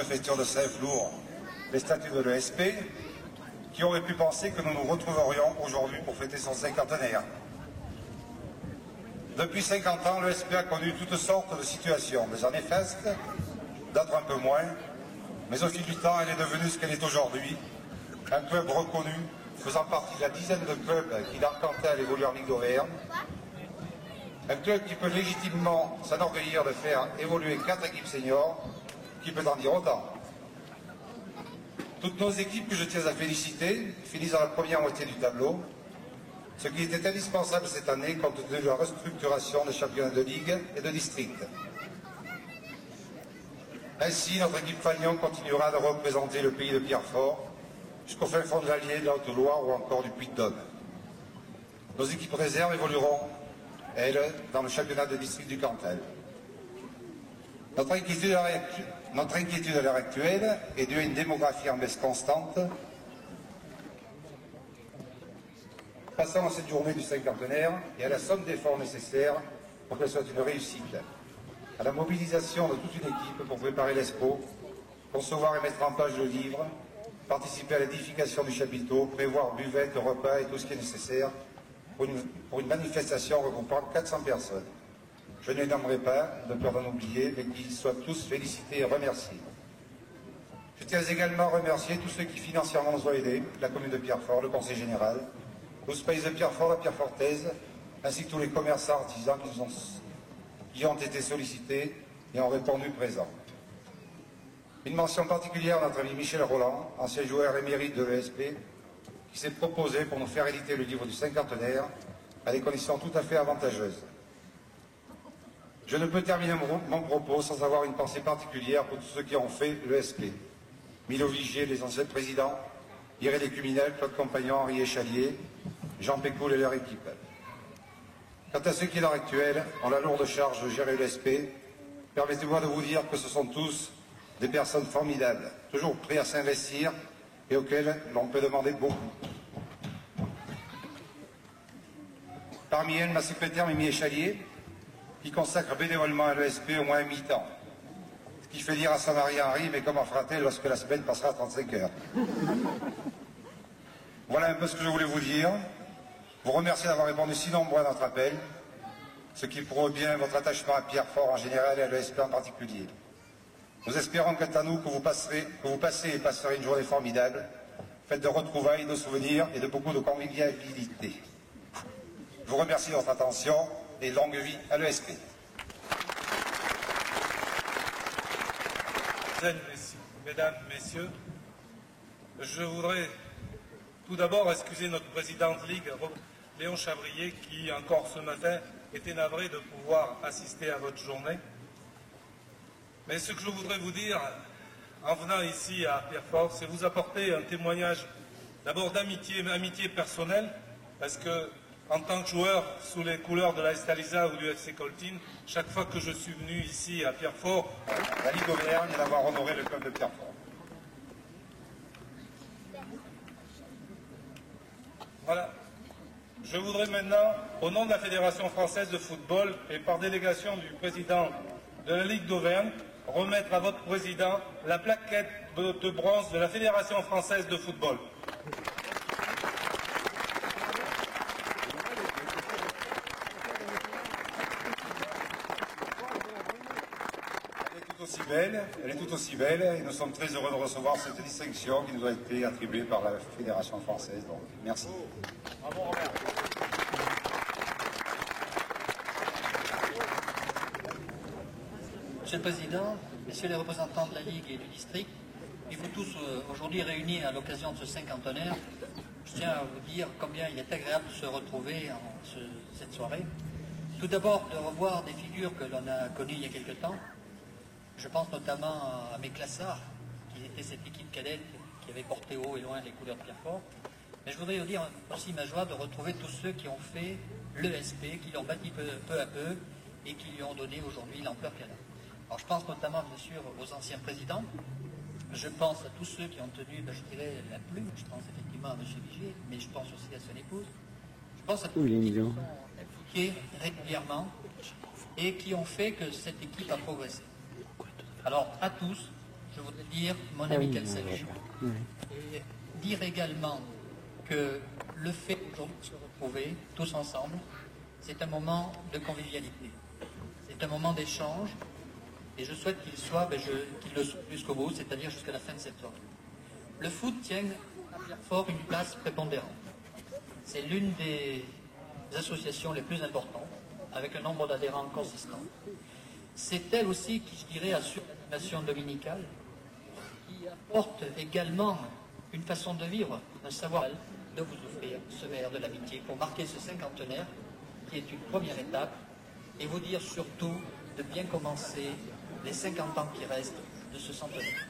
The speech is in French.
préfecture de Saint-Flour les statuts de l'ESP, qui aurait pu penser que nous nous retrouverions aujourd'hui pour fêter son cinquantenaire. Depuis 50 ans, l'ESP a connu toutes sortes de situations, des années fastes, d'autres un peu moins, mais au fil du temps, elle est devenue ce qu'elle est aujourd'hui, un club reconnu, faisant partie de la dizaine de clubs qui d'Arcantel évoluent en Ligue d'Auvergne, un club qui peut légitimement s'enorgueillir de faire évoluer 4 équipes seniors, qui peut en dire autant. Toutes nos équipes que je tiens à féliciter finissent dans la première moitié du tableau, ce qui était indispensable cette année compte tenu de la restructuration des championnats de Ligue et de district. Ainsi, notre équipe Fagnon continuera de représenter le pays de Pierrefort jusqu'au fin fond de l'Allier, de la Haute-Loire ou encore du Puy-de-Dôme. Nos équipes réserves évolueront, elles, dans le championnat de district du Cantal. Notre inquiétude à l'heure actuelle est due à une démographie en baisse constante. Passons à cette journée du cinquantenaire et à la somme d'efforts nécessaires pour qu'elle soit une réussite. À la mobilisation de toute une équipe pour préparer l'Expo, concevoir et mettre en page le livre, participer à l'édification du chapiteau, prévoir buvette, repas et tout ce qui est nécessaire pour une manifestation regroupant 400 personnes. Je ne les nommerai pas, de peur d'en oublier, mais qu'ils soient tous félicités et remerciés. Je tiens également à remercier tous ceux qui financièrement nous ont aidés, la commune de Pierrefort, le conseil général, l'Hospice de Pierrefort, la Pierrefortaise, ainsi que tous les commerçants artisans qui ont été sollicités et ont répondu présent. Une mention particulière à notre ami Michel Roland, ancien joueur émérite de l'ESP, qui s'est proposé pour nous faire éditer le livre du cinquantenaire à des conditions tout à fait avantageuses. Je ne peux terminer mon propos sans avoir une pensée particulière pour tous ceux qui ont fait l'ESP. Milo Vigier, les anciens présidents, Iré Lécuminel, Claude Compagnon, Henri Échalier, Jean Pécoul et leur équipe. Quant à ceux qui, à l'heure actuelle, ont la lourde charge de gérer l'ESP, permettez-moi de vous dire que ce sont tous des personnes formidables, toujours prêts à s'investir et auxquelles l'on peut demander beaucoup. Parmi elles, ma secrétaire Mimi Échalier, qui consacre bénévolement à l'ESP au moins un mi-temps. Ce qui fait dire à son mari Henri, mais comment fera-t-elle lorsque la semaine passera à 35 heures? Voilà un peu ce que je voulais vous dire. Vous remercier d'avoir répondu si nombreux à notre appel, ce qui prouve bien votre attachement à Pierrefort en général et à l'ESP en particulier. Nous espérons quant à nous que vous passez et passerez une journée formidable, faite de retrouvailles, de souvenirs et de beaucoup de convivialité. Je vous remercie de votre attention et longue vie à l'ESP. Mesdames, Messieurs, je voudrais tout d'abord excuser notre président de Ligue, Léon Chavrier, qui encore ce matin était navré de pouvoir assister à votre journée. Mais ce que je voudrais vous dire, en venant ici à Pierrefort, c'est vous apporter un témoignage d'abord d'amitié personnelle, parce que en tant que joueur sous les couleurs de la Estalisa ou du FC Coltine, chaque fois que je suis venu ici à Pierrefort, la Ligue d'Auvergne et d'avoir honoré le club de Pierrefort. Voilà. Je voudrais maintenant, au nom de la Fédération française de football et par délégation du président de la Ligue d'Auvergne, remettre à votre président la plaquette de bronze de la Fédération française de football. Elle est tout aussi belle et nous sommes très heureux de recevoir cette distinction qui nous a été attribuée par la Fédération française. Donc, merci. Bravo, Robert. Monsieur le Président, Messieurs les représentants de la Ligue et du district, et vous tous aujourd'hui réunis à l'occasion de ce cinquantenaire, je tiens à vous dire combien il est agréable de se retrouver cette soirée. Tout d'abord, de revoir des figures que l'on a connues il y a quelque temps. Je pense notamment à mes classards, qui étaient cette équipe cadette qui avait porté haut et loin les couleurs de Pierrefort. Mais je voudrais dire aussi ma joie de retrouver tous ceux qui ont fait l'ESP, qui l'ont bâti peu à peu et qui lui ont donné aujourd'hui l'ampleur qu'elle a. Alors je pense notamment bien sûr aux anciens présidents, je pense à tous ceux qui ont tenu, je dirais, la plume, je pense effectivement à M. Vigier, mais je pense aussi à son épouse, je pense à tous ceux qui sont impliqués régulièrement et qui ont fait que cette équipe a progressé. Alors à tous, je voudrais dire mon amical salut. Et dire également que le fait aujourd'hui de se retrouver tous ensemble, c'est un moment de convivialité. C'est un moment d'échange. Et je souhaite qu'il soit, qu'il le soit jusqu'au bout, c'est-à-dire jusqu'à la fin de cette soirée. Le foot tient à Pierrefort une place prépondérante. C'est l'une des associations les plus importantes, avec un nombre d'adhérents consistant. C'est elle aussi qui, je dirais, assure l'animation dominicale, qui apporte également une façon de vivre, un savoir de vous offrir ce verre de l'amitié pour marquer ce cinquantenaire, qui est une première étape, et vous dire surtout de bien commencer les 50 ans qui restent de ce centenaire.